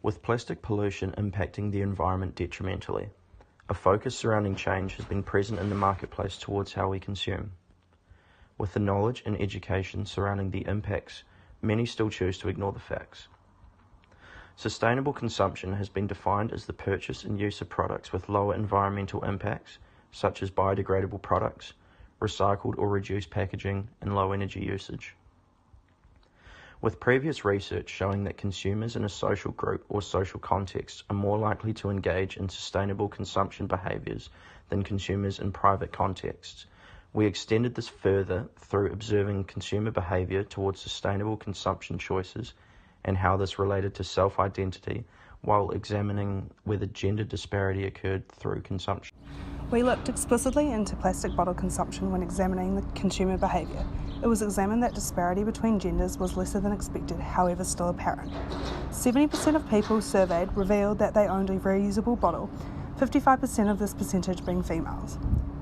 with plastic pollution impacting the environment detrimentally. A focus surrounding change has been present in the marketplace towards how we consume. With the knowledge and education surrounding the impacts, many still choose to ignore the facts. Sustainable consumption has been defined as the purchase and use of products with lower environmental impacts, such as biodegradable products, recycled or reduced packaging, and low energy usage. With previous research showing that consumers in a social group or social context are more likely to engage in sustainable consumption behaviours than consumers in private contexts, we extended this further through observing consumer behaviour towards sustainable consumption choices and how this related to self-identity, while examining whether gender disparity occurred through consumption. We looked explicitly into plastic bottle consumption when examining the consumer behaviour. It was examined that disparity between genders was lesser than expected, however still apparent. 70% of people surveyed revealed that they owned a reusable bottle, 55% of this percentage being females.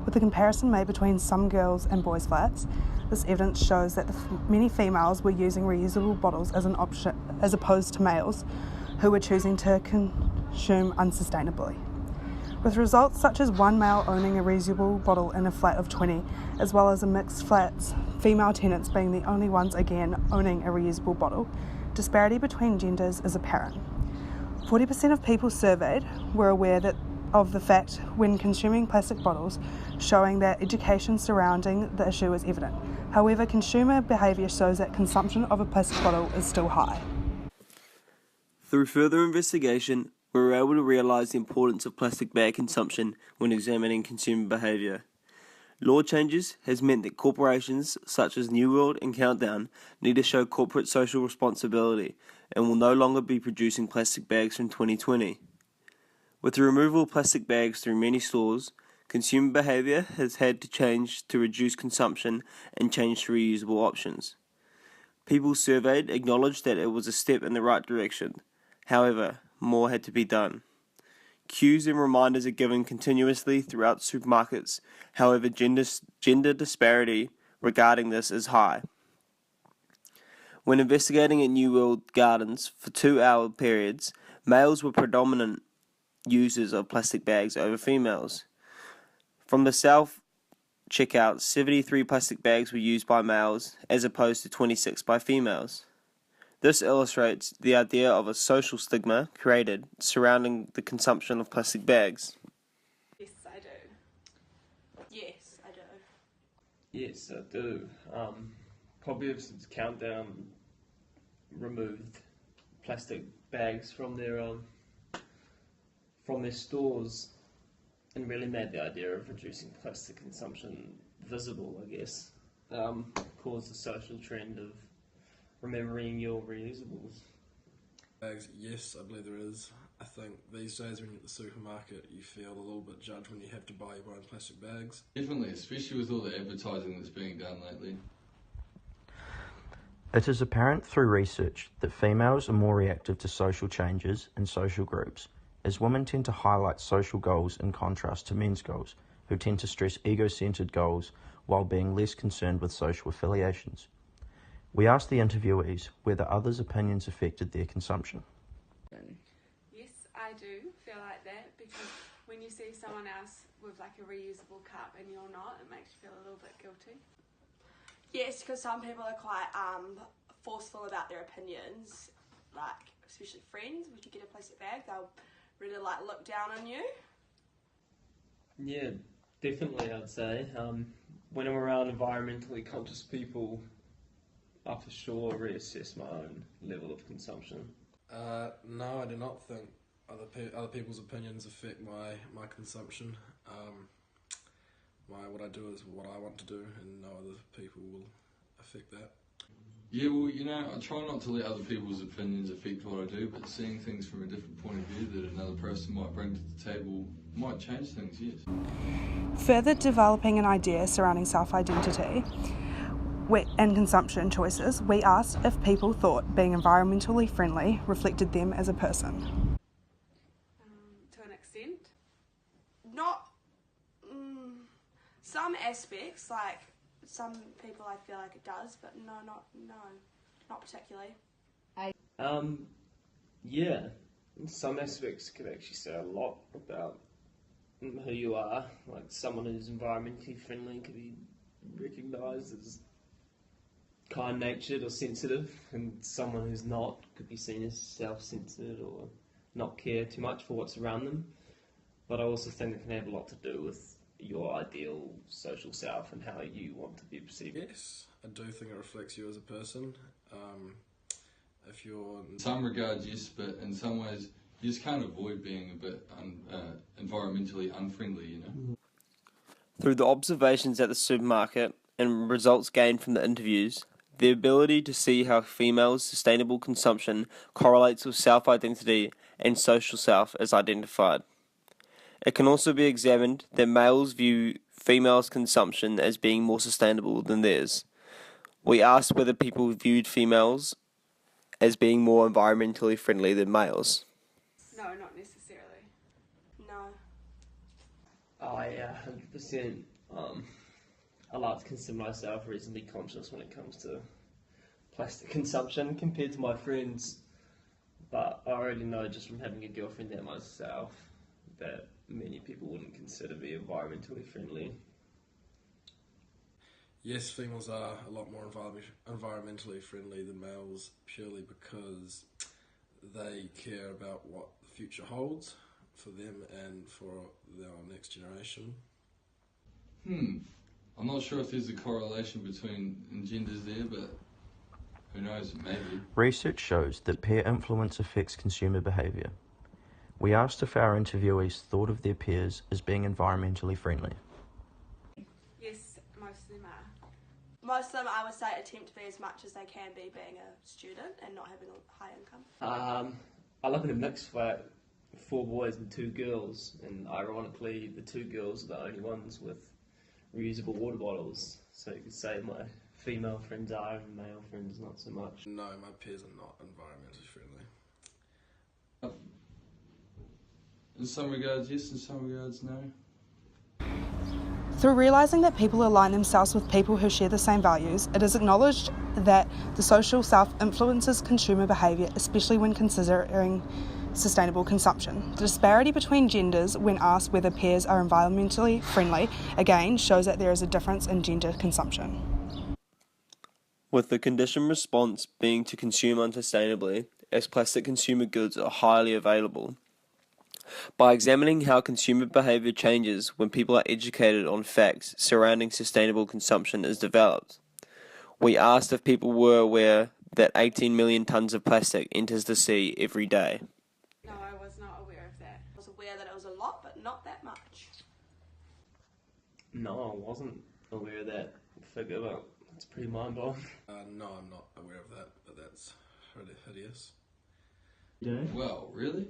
With a comparison made between some girls and boys' flats, this evidence shows that many females were using reusable bottles as an option, as opposed to males who were choosing to consume unsustainably. With results such as one male owning a reusable bottle in a flat of 20, as well as a mixed flats, female tenants being the only ones again owning a reusable bottle, disparity between genders is apparent. 40% of people surveyed were aware of the fact when consuming plastic bottles, showing that education surrounding the issue is evident. However, consumer behaviour shows that consumption of a plastic bottle is still high. Through further investigation, we were able to realise the importance of plastic bag consumption when examining consumer behaviour. Law changes has meant that corporations such as New World and Countdown need to show corporate social responsibility and will no longer be producing plastic bags from 2020. With the removal of plastic bags through many stores, consumer behaviour has had to change to reduce consumption and change to reusable options. People surveyed acknowledged that it was a step in the right direction. However, more had to be done. Cues and reminders are given continuously throughout supermarkets. However, gender disparity regarding this is high. When investigating at New World Gardens for 2-hour periods, males were predominant users of plastic bags over females. From the self checkout, 73 plastic bags were used by males as opposed to 26 by females. This illustrates the idea of a social stigma created surrounding the consumption of plastic bags. Yes, I do. Yes, I do. Yes, I do. Probably ever since Countdown removed plastic bags from their stores and really made the idea of reducing plastic consumption visible, I guess. Caused a social trend of remembering your reusables. Bags, yes, I believe there is. I think these days when you're at the supermarket you feel a little bit judged when you have to buy your own plastic bags. Definitely, especially with all the advertising that's being done lately. It is apparent through research that females are more reactive to social changes and social groups, as women tend to highlight social goals in contrast to men's goals, who tend to stress ego-centred goals while being less concerned with social affiliations. We asked the interviewees whether others' opinions affected their consumption. Yes, I do feel like that, because when you see someone else with like a reusable cup and you're not, it makes you feel a little bit guilty. Yes, because some people are quite forceful about their opinions, like especially friends. If you get a plastic bag, they'll really like look down on you. Yeah, definitely I'd say. When I'm around environmentally conscious people, I for sure reassess my own level of consumption. No, I do not think other people's opinions affect my consumption. What I do is what I want to do, and no other people will affect that. Yeah, well, I try not to let other people's opinions affect what I do, but seeing things from a different point of view that another person might bring to the table might change things, yes. Further developing an idea surrounding self-identity and consumption choices, we asked if people thought being environmentally friendly reflected them as a person. To an extent. Not some aspects, like some people I feel like it does, but not particularly. Yeah, in some aspects could actually say a lot about who you are. Like someone who's environmentally friendly could be recognised as kind-natured or sensitive, and someone who's not could be seen as self-centered or not care too much for what's around them. But I also think it can have a lot to do with your ideal social self and how you want to be perceived. Yes, I do think it reflects you as a person. If you're... In some regards, yes, but in some ways, you just can't avoid being a bit environmentally unfriendly, you know? Through the observations at the supermarket and results gained from the interviews, the ability to see how females' sustainable consumption correlates with self-identity and social self is identified. It can also be examined that males view females' consumption as being more sustainable than theirs. We asked whether people viewed females as being more environmentally friendly than males. No, not necessarily. No. Oh yeah, 100%. I like to consider myself reasonably conscious when it comes to plastic consumption compared to my friends, but I already know just from having a girlfriend and myself that many people wouldn't consider me environmentally friendly. Yes, females are a lot more environmentally friendly than males, purely because they care about what the future holds for them and for their next generation. I'm not sure if there's a correlation between genders there, but who knows, maybe. Research shows that peer influence affects consumer behaviour. We asked if our interviewees thought of their peers as being environmentally friendly. Yes, most of them are. Most of them, I would say, attempt to be as much as they can be being a student and not having a high income. I live in a mixed flat, 4 boys and 2 girls, and ironically the 2 girls are the only ones with reusable water bottles. So you could say my female friends are and male friends not so much. No, my peers are not environmentally friendly. In some regards, yes, in some regards, no. Through realising that people align themselves with people who share the same values, it is acknowledged that the social self influences consumer behaviour, especially when considering sustainable consumption. The disparity between genders when asked whether peers are environmentally friendly, again, shows that there is a difference in gender consumption. With the conditioned response being to consume unsustainably, as plastic consumer goods are highly available. By examining how consumer behaviour changes when people are educated on facts surrounding sustainable consumption is developed, we asked if people were aware that 18 million tonnes of plastic enters the sea every day. No, I was not aware of that. I was aware that it was a lot, but not that much. No, I wasn't aware of that figure, but it's pretty mind-blowing. No, I'm not aware of that, but that's hideous. Yeah? Well, really?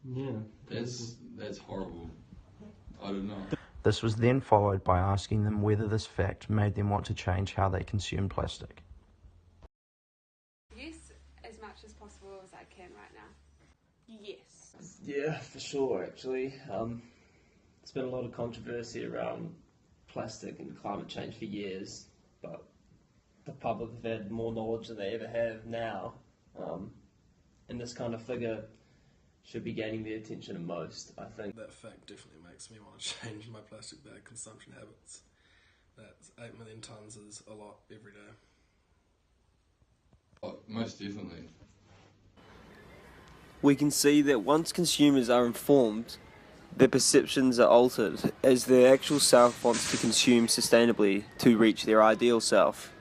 Yeah. That's horrible. I don't know. This was then followed by asking them whether this fact made them want to change how they consume plastic. Yes, as much as possible as I can right now. Yes. Yeah, for sure, actually. There's been a lot of controversy around plastic and climate change for years, but the public have had more knowledge than they ever have now. And this kind of figure should be gaining the attention of most, I think. That fact definitely makes me want to change my plastic bag consumption habits. That's 8 million tonnes is a lot every day. Oh, most definitely. We can see that once consumers are informed, their perceptions are altered as their actual self wants to consume sustainably to reach their ideal self.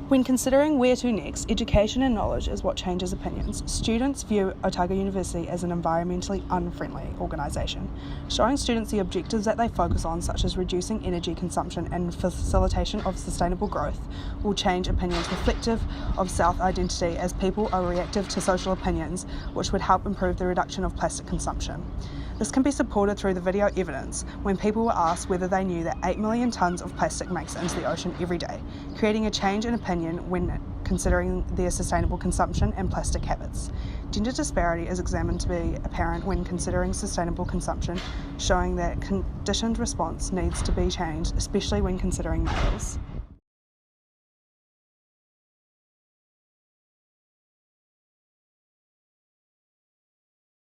When considering where to next, education and knowledge is what changes opinions. Students view Otago University as an environmentally unfriendly organisation. Showing students the objectives that they focus on, such as reducing energy consumption and facilitation of sustainable growth, will change opinions reflective of self-identity as people are reactive to social opinions, which would help improve the reduction of plastic consumption. This can be supported through the video evidence when people were asked whether they knew that 8 million tonnes of plastic makes it into the ocean every day, creating a change in opinion when considering their sustainable consumption and plastic habits. Gender disparity is examined to be apparent when considering sustainable consumption, showing that conditioned response needs to be changed, especially when considering males.